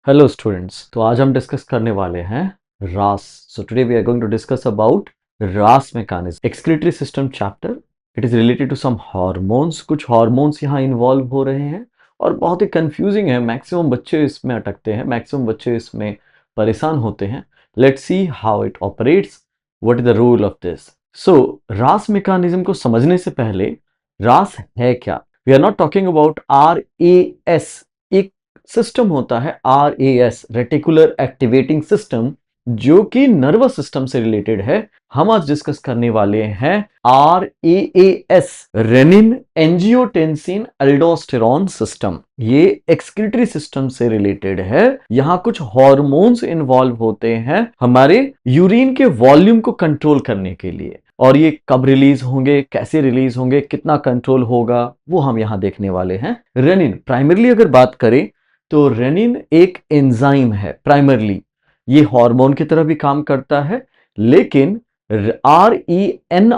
Hello students, तो आज हम डिस्कस करने वाले हैं RAS. So today we are going to discuss about RAS mechanism, excretory system chapter. It is related to some hormones. कुछ hormones यहाँ इन्वॉल्व हो रहे हैं और बहुत ही कंफ्यूजिंग है। मैक्सिमम बच्चे इसमें अटकते हैं, मैक्सिमम बच्चे इसमें परेशान होते हैं। Let's see how it operates, what is the rule of this. So RAS mechanism को समझने से पहले रास है क्या, we are not talking about RAS। एक सिस्टम होता है RAS, रेटिकुलर एक्टिवेटिंग सिस्टम, जो कि नर्वस सिस्टम से रिलेटेड है। हम आज डिस्कस करने वाले हैं RAAS, rennin angiotensin aldosterone system. ये एक्सक्रीटरी सिस्टम से रिलेटेड है। यहां कुछ हार्मोन्स इन्वॉल्व होते हैं हमारे यूरिन के वॉल्यूम को कंट्रोल करने के लिए, और ये कब रिलीज होंगे, कैसे रिलीज होंगे, कितना कंट्रोल होगा, वो हम यहां देखने वाले हैं। रेनिन प्राइमरली अगर बात करें तो रेनिन एक एंजाइम है। प्राइमरली ये हार्मोन की तरह भी काम करता है, लेकिन RENIN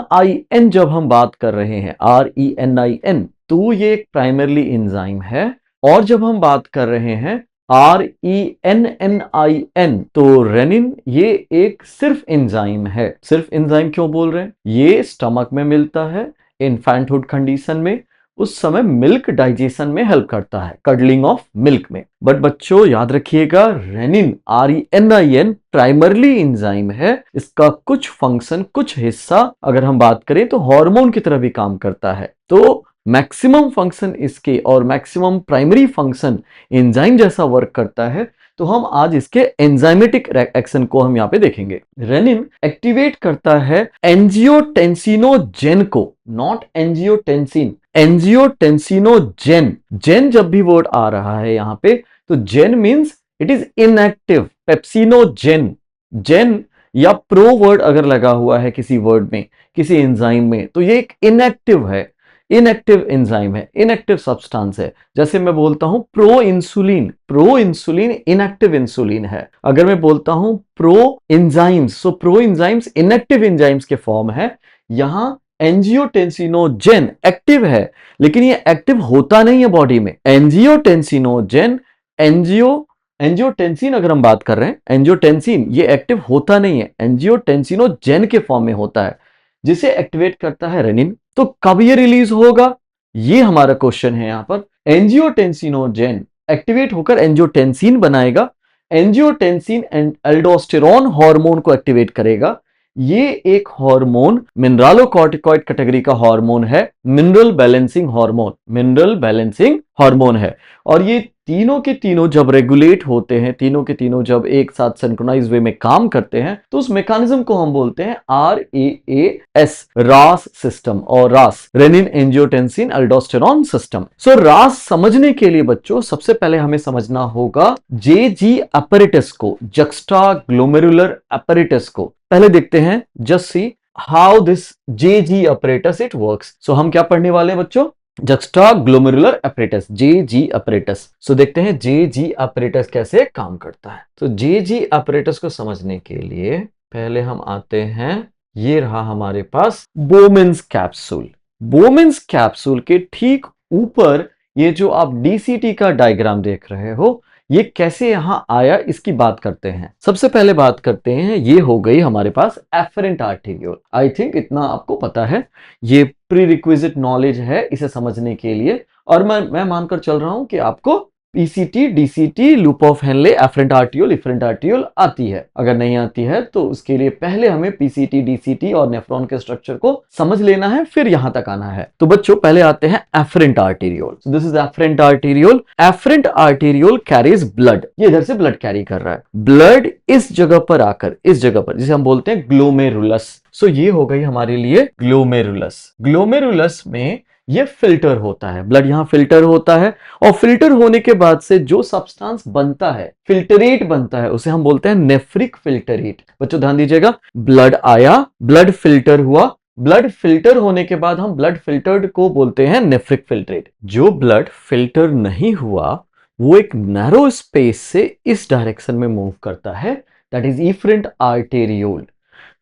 जब हम बात कर रहे हैं, RENIN, तो ये एक प्राइमरली एंजाइम है। और जब हम बात कर रहे हैं RENNIN, तो रेनिन ये एक सिर्फ एंजाइम है। सिर्फ एंजाइम क्यों बोल रहे हैं? ये स्टमक में मिलता है इन्फेंटहुड कंडीशन में, उस समय मिल्क डाइजेशन में हेल्प करता है, कडलिंग ऑफ मिल्क में। बट बच्चों याद रखिएगा, रेनिन RENIN प्राइमरली एंजाइम है। इसका कुछ फंक्शन, कुछ हिस्सा अगर हम बात करें तो हार्मोन की तरह भी काम करता है। तो मैक्सिमम फंक्शन इसके और मैक्सिमम प्राइमरी फंक्शन एंजाइम जैसा वर्क करता है। तो हम आज इसके एंजाइमेटिक एक्शन को हम यहां पे देखेंगे। रेनिन एक्टिवेट करता है एंजियोटेंसिनोजेन को, नॉट एंजियोटेंसिन, एंजियोटेंसिनोजेन। जेन जब भी वर्ड आ रहा है यहां पे, तो gen means it is inactive. Pepsinogen, gen या प्रो वर्ड अगर लगा हुआ है किसी वर्ड में, किसी एंजाइम में, तो ये एक इनएक्टिव है, इनएक्टिव एंजाइम है, इनएक्टिव सब्सटेंस है। जैसे मैं बोलता हूं pro insulin, pro insulin inactive insulin है। अगर मैं बोलता हूं प्रो एंजाइम्स, सो प्रो एंजाइम्स इनएक्टिव एंजाइम्स के फॉर्म है। यहां एंजियोटेंसिनोजेन एक्टिव है, लेकिन ये एक्टिव होता नहीं है बॉडी में। एंजियोटेंसिनोजेन, एंजियोटेंसिन अगर हम बात कर रहे हैं, एंजियोटेंसिन ये एक्टिव होता नहीं है, एंजियोटेंसिनोजेन के फॉर्म में होता है, जिसे एक्टिवेट करता है रेनिन। तो कब ये रिलीज होगा, ये हमारा क्वेश्चन है यहां पर। एंजियोटेंसिनोजेन एक्टिवेट होकर एंजियोटेंसिन बनाएगा, एंजियोटेंसिन एंड एल्डोस्टेरॉन हार्मोन को एक्टिवेट करेगा। ये एक हार्मोन मिनरलोकॉर्टिकॉइड कैटेगरी का हार्मोन है, mineral balancing hormone, mineral balancing hormone है। और ये तीनों के तीनों जब रेगुलेट होते हैं, तीनों के तीनों जब एक साथ सिंक्रोनाइज वे में काम करते हैं, तो उस मैकेनिज्म को हम बोलते हैं RAAS, रास सिस्टम, और रास रेनिन एंजियोटेंसिन अल्डोस्टेरॉन सिस्टम। सो रास समझने के लिए बच्चों सबसे पहले हमें समझना होगा JG apparatus को, जक्स्टा ग्लोमेरुलर apparatus को। पहले देखते हैं, just see how this JG apparatus it works. So हम क्या पढ़ने वाले हैं बच्चों? Juxta glomerular apparatus, JG apparatus। So देखते हैं JG apparatus कैसे काम करता है। तो JG apparatus को समझने के लिए पहले हम आते हैं, ये रहा हमारे पास बोमेन्स कैप्सूल। बोमेन्स कैप्सूल के ठीक ऊपर ये जो आप DCT का डायग्राम देख रहे हो, ये कैसे यहां आया इसकी बात करते हैं। सबसे पहले बात करते हैं, ये हो गई हमारे पास एफरेंट आर्टेरियोल। आई थिंक इतना आपको पता है, ये प्री रिक्विजिट नॉलेज है इसे समझने के लिए। और मैं मानकर चल रहा हूं कि आपको PCT, DCT, loop of Henle, afferent arteriole, efferent arteriole आती है। अगर नहीं आती है तो उसके लिए पहले हमें PCT, DCT और नेफ्रॉन के स्ट्रक्चर को समझ लेना है, फिर यहां तक आना है। तो बच्चों पहले आते हैं afferent arteriole. So this is afferent arteriole. Afferent arteriole carries blood, ये इधर से ब्लड कैरी कर रहा है। ब्लड इस जगह पर आकर, इस जगह पर, जिसे हम बोलते हैं ग्लोमेरुलस। सो ये हो गई हमारे लिए ग्लोमेरुलस। ग्लोमेरुलस में ये फिल्टर होता है, ब्लड यहां फिल्टर होता है, और फिल्टर होने के बाद से जो सब्सटेंस बनता है, फिल्टरेट बनता है, उसे हम बोलते हैं नेफ्रिक फिल्टरेट। बच्चों ध्यान दीजिएगा, ब्लड आया, ब्लड फिल्टर हुआ, ब्लड फिल्टर होने के बाद हम ब्लड फिल्टर्ड को बोलते हैं नेफ्रिक फिल्टरेट। जो ब्लड फिल्टर नहीं हुआ वो एक नैरो स्पेस से इस डायरेक्शन में मूव करता है, दैट इज इफरेंट आर्टेरियोल।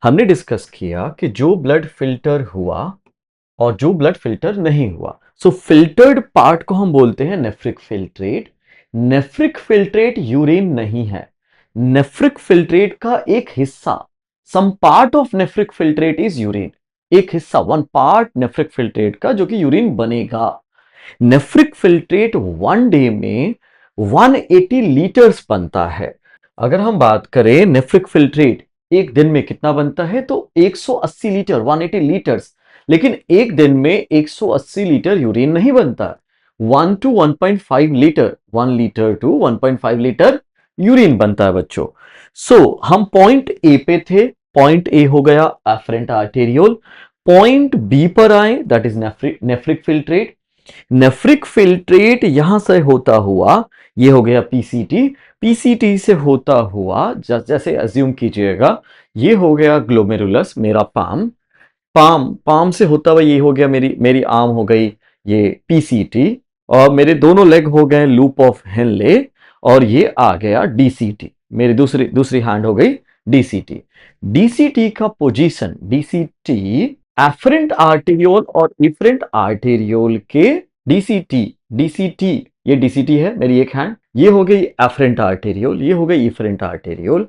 हमने डिस्कस किया कि जो ब्लड फिल्टर हुआ और जो ब्लड फिल्टर नहीं हुआ, सो फिल्टर्ड पार्ट को हम बोलते हैं nephric filtrate, nephric filtrate urine नहीं है। नेफ्रिक फिल्ट्रेट का एक हिस्सा, some part of nephric filtrate is urine, एक हिस्सा, वन पार्ट नेफ्रिक फिल्ट्रेट का जो कि यूरिन बनेगा। नेफ्रिक फिल्ट्रेट वन डे में 180 लीटर्स बनता है। अगर हम बात करें नेफ्रिक फिल्ट्रेट एक दिन में कितना बनता है, तो 180 लीटर, 180 लीटर्स। लेकिन एक दिन में 180 लीटर यूरिन नहीं बनता, 1 to 1.5 litre, 1 litre to 1.5 litre urine बनता है बच्चों। हम पॉइंट ए पे थे, पॉइंट ए हो गया एफरेंट आर्टेरियोल। पॉइंट बी पर आए, that is nephric filtrate. Nephric filtrate यहां से होता हुआ, ये हो गया पीसीटी, पीसीटी से होता हुआ जैसे अज्यूम कीजिएगा ये हो गया ग्लोमेरुलस, मेरा पाम, पाम से होता हुआ ये हो गया मेरी मेरी आर्म हो गई ये पीसीटी, और मेरे दोनों लेग हो गए लूप ऑफ हेनले, और ये आ गया डीसीटी, मेरी दूसरी दूसरी हैंड हो गई डीसीटी। डीसीटी का पोजीशन, डीसीटी एफरेंट आर्टेरियोल और इफरेंट आर्टेरियोल के डीसीटी, डीसीटी ये डीसीटी है मेरी एक हैंड, ये हो गई एफरेंट आर्टेरियोल, ये हो गई efferent arteriole.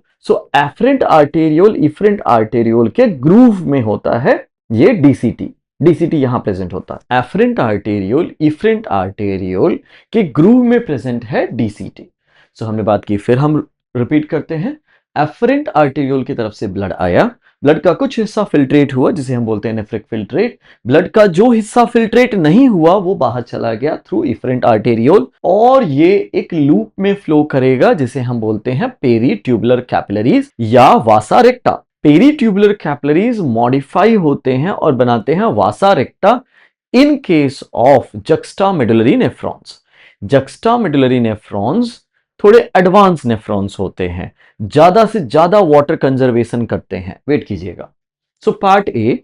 Afferent arteriole efferent arteriole के ग्रूव में होता है ये डीसीटी, डीसीटी यहां प्रेजेंट होता है। एफरेंट आर्टेरियोल इफरेंट आर्टेरियोल के ग्रूव में प्रेजेंट है डीसीटी। हमने बात की, फिर हम रिपीट करते हैं। एफरेंट आर्टेरियोल की तरफ से ब्लड आया, ब्लड का कुछ हिस्सा फिल्ट्रेट हुआ जिसे हम बोलते हैं नेफ्रिक फिल्ट्रेट। ब्लड का जो हिस्सा फिल्ट्रेट नहीं हुआ वो बाहर चला गया थ्रू इफरेंट आर्टेरियोल, और ये एक लूप में फ्लो करेगा जिसे हम बोलते हैं पेरीट्यूबुलर कैपिलरीज या vasa recta. Peritubular capillaries modify होते हैं और बनाते हैं vasa recta in case of juxtamedullary nephrons. Juxtamedullary nephrons थोड़े एडवांस नेफ्रॉन्स होते हैं, ज्यादा से ज्यादा वाटर कंजर्वेशन करते हैं। वेट कीजिएगा। पार्ट ए,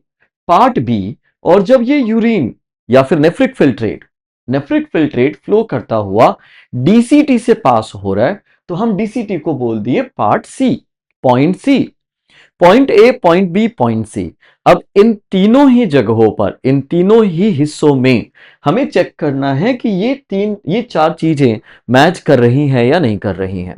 पार्ट बी, और जब ये यूरिन या फिर नेफ्रिक फिल्ट्रेट फ्लो करता हुआ डीसीटी से पास हो रहा है, तो हम डीसीटी को बोल दिए part C, point C. Point A, point B, point C. अब इन तीनों ही जगहों पर, इन तीनों ही हिस्सों में हमें चेक करना है कि ये चार चीजें मैच कर रही हैं या नहीं कर रही हैं।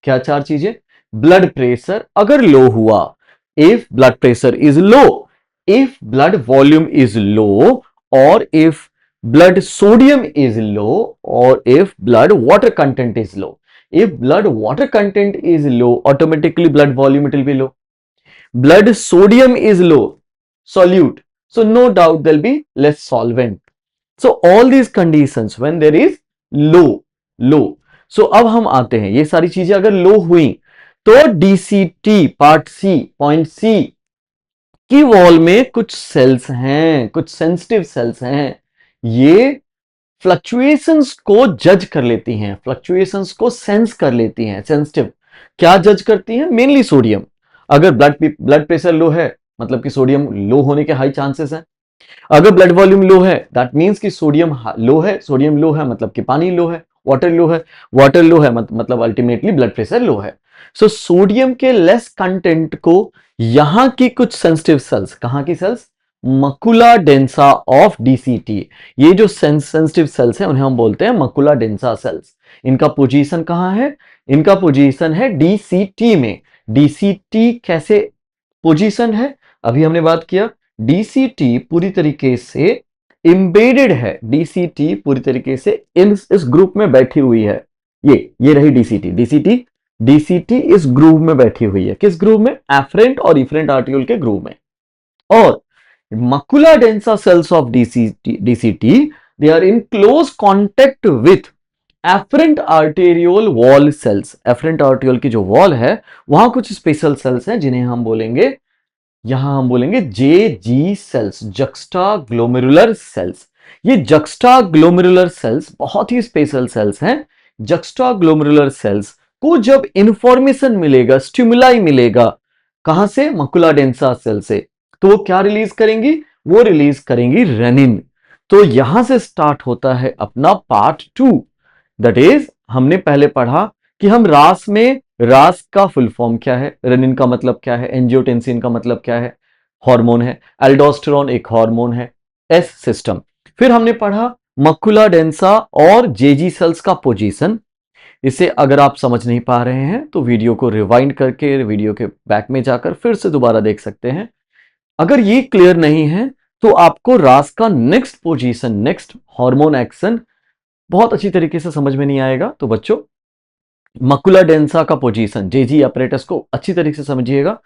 क्या चार चीजें? ब्लड प्रेशर अगर लो हुआ, if blood pressure is low, if blood volume is low, और if blood sodium is low, और if blood water content is low. If blood water content is low, automatically blood volume it will be low. Blood sodium is low, solute, so no doubt there will be less solvent. So all these conditions when there is low. So अब हम आते हैं, ये सारी चीजें अगर लो हुई तो DCT part C, point C की वॉल में कुछ सेल्स हैं, कुछ सेंसिटिव सेल्स हैं, ये फ्लक्चुएशंस को जज कर लेती हैं, फ्लक्चुएशंस को सेंस कर लेती हैं। सेंसिटिव क्या जज करती हैं? Mainly sodium. अगर ब्लड प्रेशर लो है मतलब कि सोडियम लो होने के हाई चांसेस हैं। अगर ब्लड वॉल्यूम लो है दैट मींस कि सोडियम लो है, सोडियम लो है मतलब कि पानी लो है, वाटर लो है, वाटर लो है मतलब अल्टीमेटली ब्लड प्रेशर लो है। सोडियम के लेस कंटेंट को यहां की कुछ सेंसिटिव सेल्स, कहां की cells? Macula densa of DCT. ये जो सेंसिटिव सेल्स हैं उन्हें हम बोलते हैं मकुला डेंसा सेल्स। इनका पोजीशन कहां है? इनका पोजीशन है डीसीटी में। डीसीटी कैसे पोजीशन है? अभी हमने बात किया, डीसीटी पूरी तरीके से इंबेडेड है, डीसीटी पूरी तरीके से इस ग्रुप में बैठी हुई है। ये रही डीसीटी इस ग्रुप में बैठी हुई है। किस ग्रुप में? एफरेंट और इफरेंट आर्टियोल के ग्रुप में। और macula densa cells of DCT they are in close contact with afferent arteriole wall cells. Afferent arteriole की जो वॉल है वहां कुछ स्पेशल सेल्स हैं जिन्हें हम बोलेंगे, यहां हम बोलेंगे JG cells, juxta glomerular cells. ये जक्स्टा ग्लोमेरुलर सेल्स बहुत ही स्पेशल सेल्स हैं। जक्स्टा ग्लोमेरुलर सेल्स को जब इंफॉर्मेशन मिलेगा, स्टिमुलाई मिलेगा, कहां से? मकुला डेंसा सेल से, तो वो क्या रिलीज करेंगी? वो रिलीज करेंगी रेनिन। तो यहां से स्टार्ट होता है अपना पार्ट 2। दैट इज, हमने पहले पढ़ा कि हम रास का फुल फॉर्म क्या है, रेनिन का मतलब क्या है, एंजियोटेंसिन का मतलब क्या है, हार्मोन है, एल्डोस्टेरोन एक हार्मोन है, एस सिस्टम। फिर हमने पढ़ा मकुला डेंसा और जेजी सेल्स का पोजीशन। इसे अगर आप समझ नहीं पा रहे हैं तो वीडियो को रिवाइंड करके वीडियो के बैक में जाकर फिर से दोबारा देख सकते हैं। अगर ये क्लियर नहीं है तो आपको रास का next position, next hormone action बहुत अच्छी तरीके से समझ में नहीं आएगा। तो बच्चों, मकुला डेंसा का पोजीशन, जेजी अपरेटस को अच्छी तरीके से समझिएगा।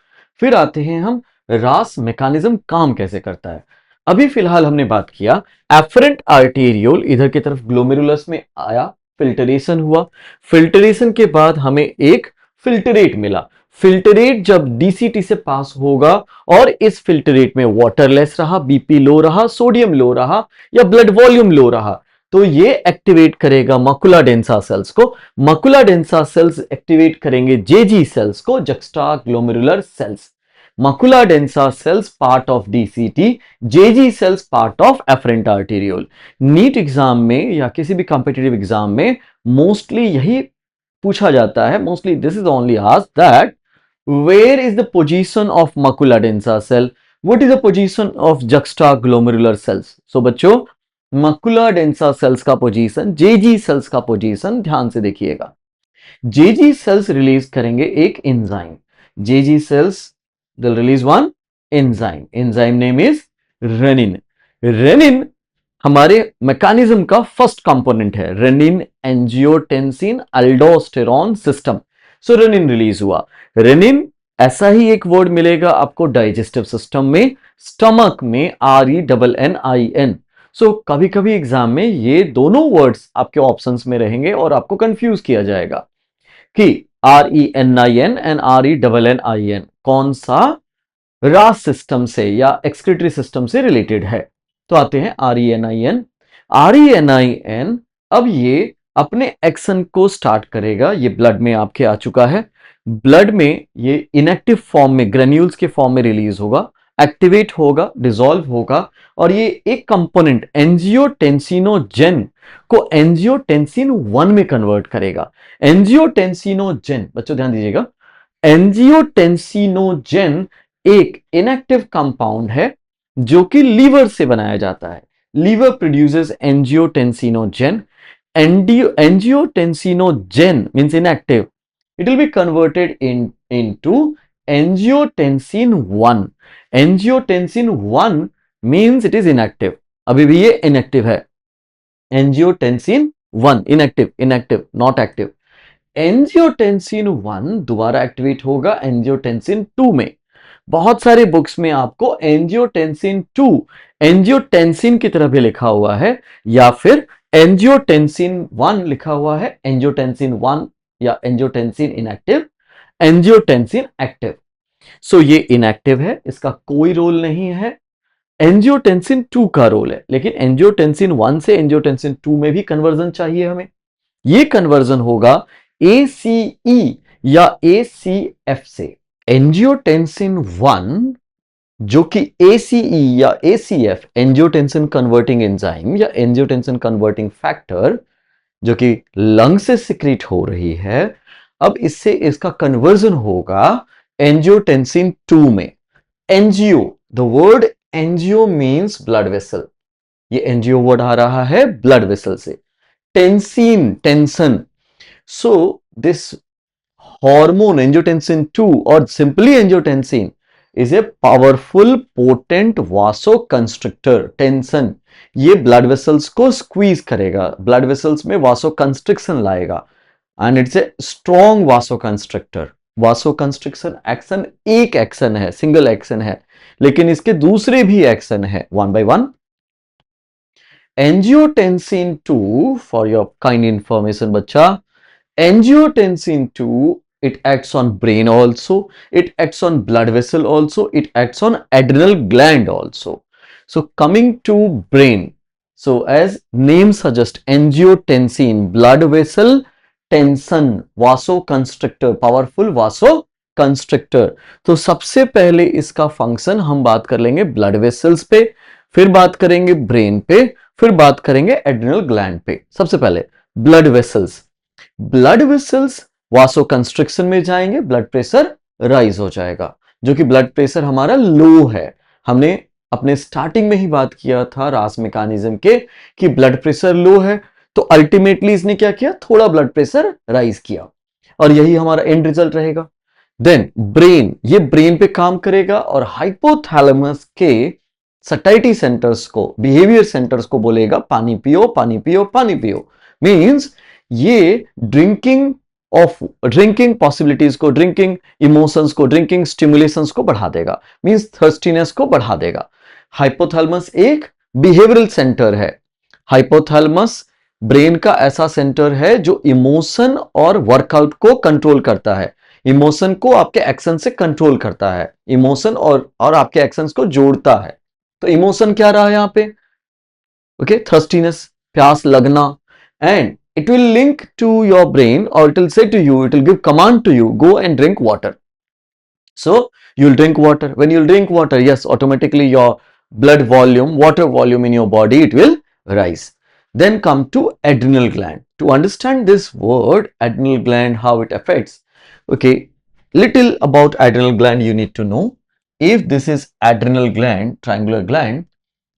फिर आते हैं हम रास मैकेनिज्म काम कैसे करता है। अभी फिलहाल हमने बात किया एफरेंट आर्टेरियोल इधर की तरफ ग्लोमेरुलस में आया, फिल्टरेशन हुआ, फिल्टरेशन के बाद हमें एक फिल्टरेट मिला। फिल्टरेट जब डीसीटी से पास होगा और इस फिल्टरेट में वाटरलेस रहा, बीपी लो रहा, सोडियम लो रहा या ब्लड वॉल्यूम लो रहा, तो ये एक्टिवेट करेगा मकुला डेंसा सेल्स को। मकुला डेंसा सेल्स एक्टिवेट करेंगे जेजी सेल्स को, juxta glomerular cells. Macula densa cells part of DCT, JG cells part of afferent arteriole. NEET exam में या किसी भी कॉम्पिटिटिव एग्जाम में मोस्टली यही पूछा जाता है, mostly this is only asked that where is the position of macula densa cell, what is the position of juxta glomerular cells. So बच्चों, मकुला डेंसा सेल्स का पोजीशन, जेजी सेल्स का position ध्यान से देखिएगा। जेजी सेल्स रिलीज करेंगे एक enzyme, JG cells will release one enzyme, enzyme name is renin. Renin हमारे mechanism का फर्स्ट कंपोनेंट है, renin angiotensin aldosterone system. So renin release हुआ। रेनिन ऐसा ही एक वर्ड मिलेगा आपको डाइजेस्टिव सिस्टम में, स्टमक में, RENNIN। सो कभी कभी एग्जाम में ये दोनों वर्ड्स आपके ऑप्शंस में रहेंगे और आपको कंफ्यूज किया जाएगा कि RENIN एंड RENNIN कौन सा रास सिस्टम से या एक्सक्रीटरी सिस्टम से रिलेटेड है। तो आते हैं RENIN। RENIN अब ये अपने एक्शन को स्टार्ट करेगा, ये ब्लड में आपके आ चुका है। ब्लड में ये इनएक्टिव फॉर्म में, ग्रेन्यूल्स के फॉर्म में रिलीज होगा, एक्टिवेट होगा, डिसॉल्व होगा और ये एक कंपोनेंट एंजियोटेंसिनोजेन को एंजियोटेंसिन 1 में कन्वर्ट करेगा। एंजियोटेंसिनोजेन, बच्चों ध्यान दीजिएगा, एंजियोटेंसिनोजेन एक इनएक्टिव कंपाउंड है जो कि लीवर से बनाया जाता है। Liver produces angiotensinogen. Angiotensinogen means inactive, it will be converted into angiotensin 1. Angiotensin 1 means it is inactive, अभी भी ये inactive है। angiotensin 1 inactive not active। angiotensin 1 दोबारा एक्टिवेट होगा angiotensin 2 में। बहुत सारे बुक्स में आपको angiotensin 2 angiotensin की तरह भी लिखा हुआ है या फिर angiotensin 1 लिखा हुआ है, angiotensin 1 या एंजियोटेंसिन इनएक्टिव, एंजियोटेंसिन एक्टिव। सो ये इनएक्टिव है, इसका कोई रोल नहीं है। एंजियोटेंसिन 2 का रोल है, लेकिन एंजियोटेंसिन 1 से एंजियोटेंसिन 2 में भी कन्वर्जन चाहिए हमें। ये कन्वर्जन होगा ACE या ACF से। एंजियोटेंसिन 1 जो कि ACE या ACF, एंजियोटेंसिन कन्वर्टिंग एंजाइम या एंजियोटेंसिन कन्वर्टिंग फैक्टर, जो कि लंग से सिक्रीट हो रही है, अब इससे इसका कन्वर्जन होगा एंजियोटेंसिन 2 में। Angio, the word angio means blood vessel, ये एंजियो वर्ड आ रहा है ब्लड वेसल से। Tensin, tension. So this hormone angiotensin 2 और simply angiotensin is a powerful potent vasoconstrictor. Tension ये ब्लड वेसल्स को स्क्वीज करेगा, ब्लड वेसल्स में वासो कंस्ट्रिक्शन लाएगा and it's a strong vasoconstrictor. Vasoconstriction action एक action है, single action है, लेकिन इसके दूसरे भी एक्शन है, one by one. Angiotensin 2 for your kind information बच्चा, angiotensin 2 it acts on brain also, it acts on blood vessel also, it acts on adrenal gland also. So coming to brain, so as name suggests, angiotensin blood vessel tension vasoconstrictor, powerful vasoconstrictor। तो सबसे पहले इसका function हम बात कर लेंगे blood vessels पे, फिर बात करेंगे ब्रेन पे, फिर बात करेंगे एड्रिनल ग्लैंड पे। सबसे पहले ब्लड वेसल्स। ब्लड वेसल्स वासो कंस्ट्रिक्शन में जाएंगे, ब्लड प्रेशर राइज हो जाएगा, जो कि ब्लड प्रेशर हमारा लो है। हमने अपने स्टार्टिंग में ही बात किया था रास मैकेनिज्म के कि ब्लड प्रेशर लो है तो अल्टीमेटली इसने क्या किया, थोड़ा ब्लड प्रेशर राइज किया, और यही हमारा एंड रिजल्ट रहेगा। देन ब्रेन, ये ब्रेन पे काम करेगा और हाइपोथैलेमस के सटाइटी सेंटर्स को, बिहेवियर सेंटर्स को बोलेगा पानी पियो पानी पियो पानी पियो। मींस ये ड्रिंकिंग पॉसिबिलिटीज को, ड्रिंकिंग इमोशंस को, ड्रिंकिंग स्टिमुलेशंस को बढ़ा देगा, मींस थर्स्टीनेस को बढ़ा देगा। हाइपोथैलेमस एक बिहेवियरल सेंटर है। हाइपोथैलेमस ब्रेन का ऐसा सेंटर है जो इमोशन और वर्कआउट को कंट्रोल करता है, इमोशन को आपके एक्शन से कंट्रोल करता है, इमोशन और आपके एक्शंस को जोड़ता है। तो इमोशन क्या रहा यहां पे, ओके, थर्स्टीनेस, प्यास लगना, and it will link to your brain, or it will say to you, it will give command to you, go and drink water. So you'll drink water. When you'll drink water, yes, automatically your blood volume, water volume in your body, it will rise. Then come to adrenal gland. To understand this word adrenal gland, how it affects, okay, little about adrenal gland you need to know. If this is adrenal gland, triangular gland,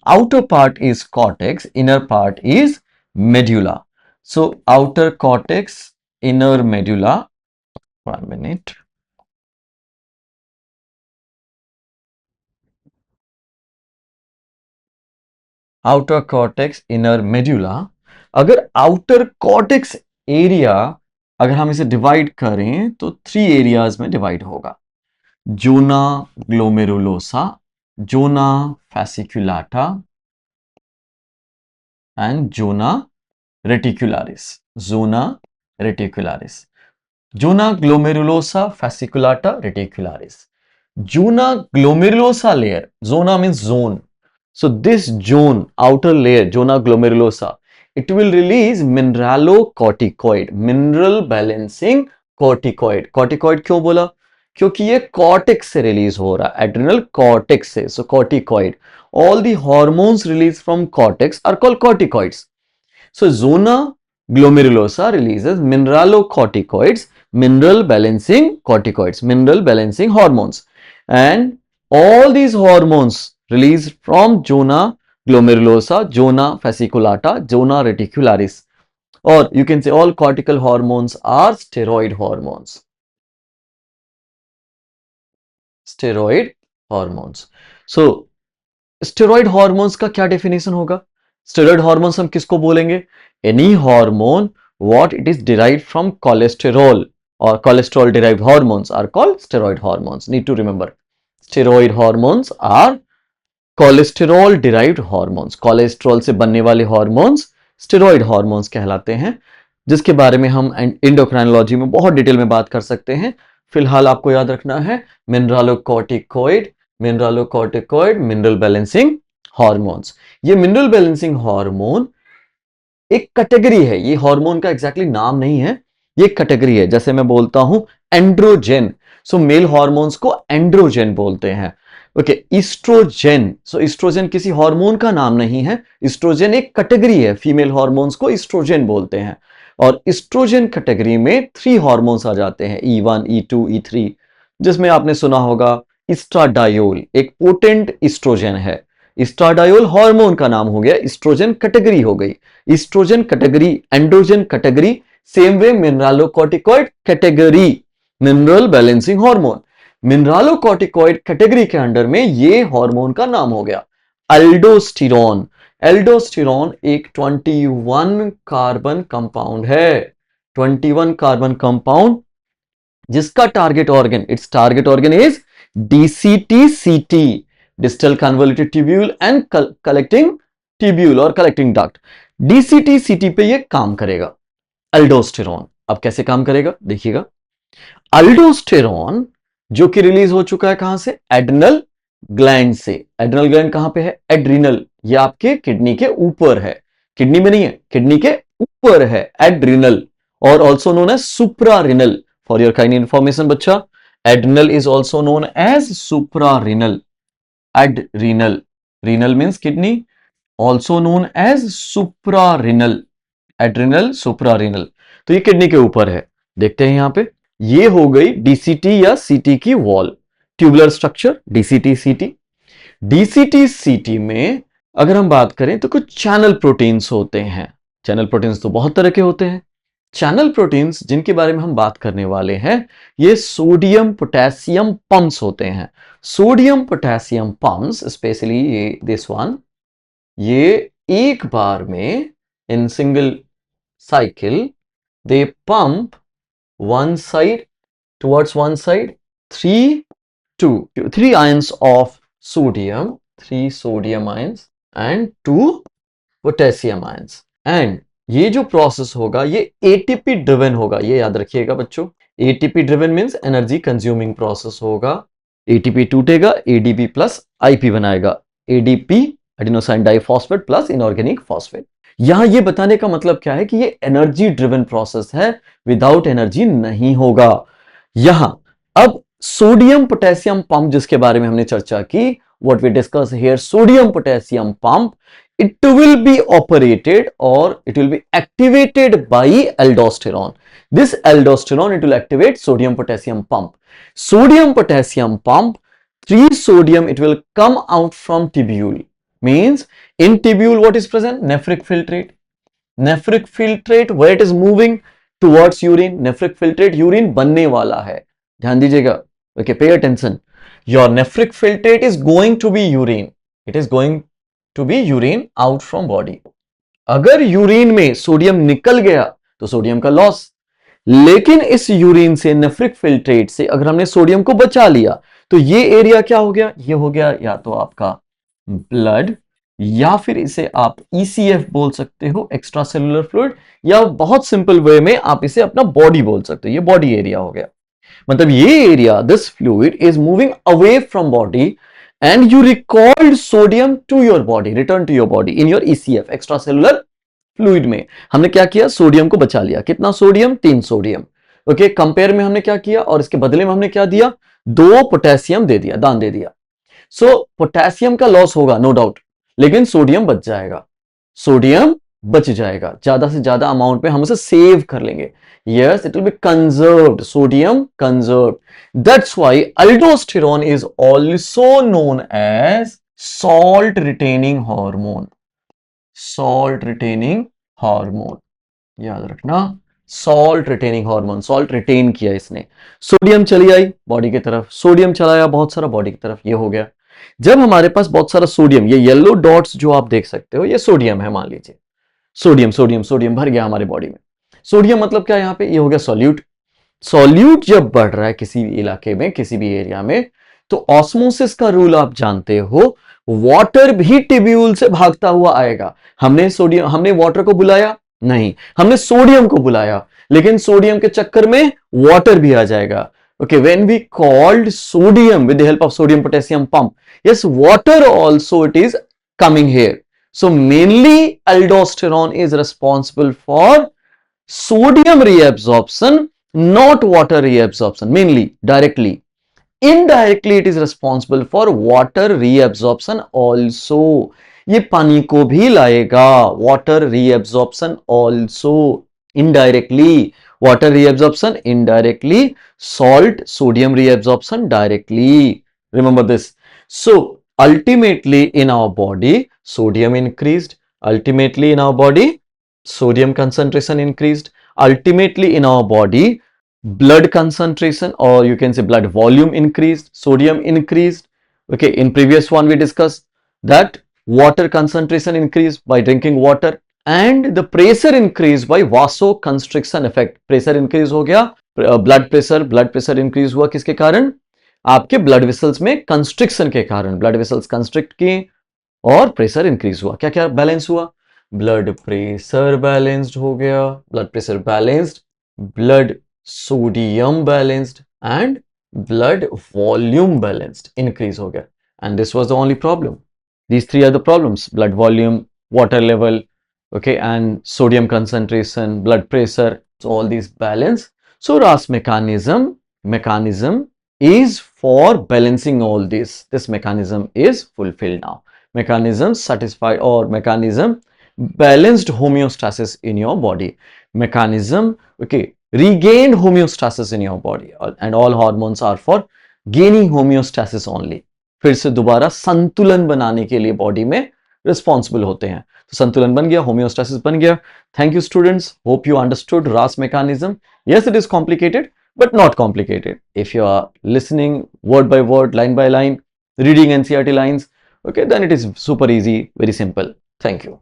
outer part is cortex, inner part is medulla. So outer cortex, inner medulla, 1 minute. Outer cortex, inner medulla. अगर outer cortex area अगर हम इसे divide करें तो 3 areas में divide होगा, zona glomerulosa, zona fasciculata and zona reticularis, zona reticularis, zona glomerulosa fasciculata reticularis. Zona glomerulosa layer, zona means zone, so this zone, outer layer, zona glomerulosa, it will release mineralocorticoid, mineral balancing corticoid. corticoid क्यों बोला, क्योंकि ये cortex से release हो रहा है, adrenal cortex से, so corticoid, all the hormones released from cortex are called corticoids. So zona glomerulosa releases mineralocorticoids, mineral balancing corticoids, mineral balancing hormones, and all these hormones released from zona glomerulosa, zona fasciculata, zona reticularis, or you can say all cortical hormones are steroid hormones. Steroid hormones. So steroid hormones का क्या definition होगा, steroid hormones हम किसको बोलेंगे, any hormone what it is derived from cholesterol, और cholesterol derived hormones are called steroid hormones. Need to remember, steroid hormones are cholesterol derived hormones, cholesterol से बनने वाले हार्मोन्स स्टेरॉइड हार्मोन्स कहलाते हैं, जिसके बारे में हम एंडोक्राइनोलॉजी में बहुत डिटेल में बात कर सकते हैं. फिलहाल आपको याद रखना है mineralocorticoid, mineralocorticoid, mineral balancing hormones. ये मिनरल बैलेंसिंग हार्मोन एक कैटेगरी है, ये हार्मोन का एग्जैक्टली नाम नहीं है, ये कैटेगरी है. जैसे मैं बोलता हूं एंड्रोजेन, सो मेल हार्मोन्स को एंड्रोजेन बोलते हैं. ओके, ईस्ट्रोजेन, सो ईस्ट्रोजेन किसी हार्मोन का नाम नहीं है, ईस्ट्रोजेन एक कैटेगरी है, फीमेल हार्मोन्स को ईस्ट्रोजेन बोलते हैं. और ईस्ट्रोजेन कैटेगरी में 3 हार्मोन्स आ जाते हैं, E1, E2, E3, जिसमें आपने सुना होगा इस्ट्राडायोल एक पोटेंट ईस्ट्रोजेन है. इस्ट्राडायोल हार्मोन का नाम हो गया, ईस्ट्रोजेन कैटेगरी हो गई. Oestrogen category, androgen category, same way mineralocorticoid category, mineral balancing hormone. Mineralocorticoid category के अंडर में ये हार्मोन का नाम हो गया एल्डोस्टेरोन. एल्डोस्टेरोन एक 21 कार्बन कंपाउंड है, 21 कार्बन कंपाउंड, जिसका target organ, it's target organ is DCT-CT, distal convoluted tubule and collecting tubule और collecting duct. DCT-CT पे ये काम करेगा अल्डोस्टेरोन. अब कैसे काम करेगा देखिएगा, अल्डोस्टेरोन जो कि रिलीज हो चुका है कहां से, एड्रिनल ग्लैंड से. एड्रिनल ग्लैंड कहां पे है, एड्रिनल, ये आपके किडनी के ऊपर है, किडनी में नहीं है, किडनी के ऊपर है एड्रिनल, और also known as suprarenal. For your kind information बच्चा, adrenal is also known as suprarenal. Adrenal, renal means kidney, also known as suprarenal. Adrenal, suprarenal. तो ये किडनी के ऊपर है. देखते हैं यहां पे, ये हो गई DCT या CT की wall, tubular structure DCT-CT. DCT-CT में अगर हम बात करें तो कुछ चैनल प्रोटीन्स होते हैं. चैनल प्रोटीन्स तो बहुत तरह के होते हैं। चैनल प्रोटीन्स जिनके बारे में हम बात करने वाले हैं, ये सोडियम पोटेशियम पंप्स होते हैं। सोडियम पोटेशियम पंप्स, स्पेशली ये दिस वन, ये एक बार में in single cycle they pump one side towards one side, three ions of sodium, 3 sodium ions and 2 potassium ions. And ये जो प्रोसेस होगा ये एटीपी ड्रिवन होगा, ये याद रखिएगा बच्चों। ATP driven means energy consuming process होगा। एटीपी टूटेगा, एडीपी प्लस आईपी बनाएगा, ADP adenosine diphosphate plus inorganic phosphate. यहां ये बताने का मतलब क्या है कि ये एनर्जी ड्रिवन प्रोसेस है, विदाउट एनर्जी नहीं होगा। यहां अब सोडियम पोटेशियम पंप जिसके बारे में हमने चर्चा की, what we discuss here, sodium potassium pump, it will be operated or it will be activated by aldosterone. This aldosterone, it will activate sodium potassium pump. Sodium potassium pump, 3 sodium, it will come out from tubule. Means in tubule what is present? Nephric filtrate. Nephric filtrate, where it is moving towards urine. Nephric filtrate urine बनने वाला है, ध्यान दीजिएगा. Okay, pay attention. Your nephric filtrate is going to be urine. It is going to be urine out from body. अगर urine में sodium निकल गया तो सोडियम का लॉस, लेकिन इस यूरिन से, नेफ्रिक फिल्ट्रेट से अगर हमने सोडियम को बचा लिया तो ये एरिया क्या हो गया? ये हो गया या तो आपका ब्लड, या फिर इसे आप ईसीएफ बोल सकते हो, एक्स्ट्रा सेलुलर फ्लूइड, या बहुत सिंपल वे में आप इसे अपना बॉडी बोल सकते हो, ये बॉडी एरिया हो गया। मतलब ये area, this fluid is moving away from body and you recalled sodium to your body, return to your body in your ECF, extracellular fluid में हमने क्या किया? सोडियम को बचा लिया। कितना सोडियम? 3 सोडियम। ओके, कंपेयर में हमने क्या किया और इसके बदले में हमने क्या दिया? 2 पोटेशियम दे दिया, दान दे दिया। सो पोटेशियम का लॉस होगा नो डाउट, लेकिन सोडियम बच जाएगा, सोडियम बच जाएगा, ज्यादा से ज्यादा अमाउंट में हम उसे सेव कर लेंगे। Yes, it will be conserved, sodium conserved. That's why aldosterone is also known as salt retaining hormone. Salt retaining hormone. याद रखना, salt retaining hormone, salt retain किया इसने। सोडियम चली आई बॉडी की तरफ, सोडियम चलाया बहुत सारा बॉडी की तरफ, ये हो गया। जब हमारे पास बहुत सारा सोडियम, ये येलो डॉट्स जो आप देख सकते हो, ये सोडियम है, मान लीजिए सोडियम सोडियम सोडियम भर गया हमारे बॉडी में। सोडियम मतलब क्या? यहां पे ये हो गया सॉल्यूट। सॉल्यूट जब बढ़ रहा है किसी भी इलाके में, किसी भी एरिया में, तो ऑस्मोसिस का रूल आप जानते हो, वाटर भी टिब्यूल से भागता हुआ आएगा। हमने वाटर को बुलाया नहीं, हमने सोडियम को बुलाया, लेकिन सोडियम के चक्कर में वाटर भी आ जाएगा। Okay, when we called sodium with the help of sodium potassium pump, yes, water also it is coming here. So mainly aldosterone is responsible for sodium reabsorption, not water reabsorption, mainly directly. Indirectly it is responsible for water reabsorption also. ये पानी को भी लाएगा, water reabsorption also indirectly, water reabsorption indirectly, salt sodium reabsorption directly. Remember this. So ultimately in our body sodium increased, ultimately in our body sodium concentration increased, ultimately in our body blood concentration, or you can say blood volume increased, sodium increased. Okay, in previous one we discussed that water concentration increased by drinking water, and the pressure increased by vasoconstriction effect. pressure increase हो गया, blood pressure increase हुआ किसके कारण? आपके blood vessels में constriction के कारण, blood vessels constrict किए और प्रेशर इंक्रीज हुआ। क्या क्या बैलेंस हुआ? ब्लड प्रेशर बैलेंस्ड हो गया, blood pressure balanced, blood sodium balanced and blood volume balanced, increase हो गया। And this was the only problem. These 3 are the problems: blood volume, water level, okay, and sodium concentration, blood pressure, so all these balance. So RAS mechanism is for balancing all this. This mechanism is fulfilled now. Mechanism satisfied, or mechanism balanced homeostasis in your body. Mechanism, okay, regained homeostasis in your body, and all hormones are for gaining homeostasis only. फिर से दोबारा संतुलन बनाने के लिए body में responsible होते हैं। तो संतुलन बन गया, होम्योस्टेसिस बन गया। Thank you students, hope you understood RAS mechanism. Yes, it is complicated, but not complicated. If you are listening word by word, line by line, reading NCERT lines, okay, then it is super easy, very simple. Thank you.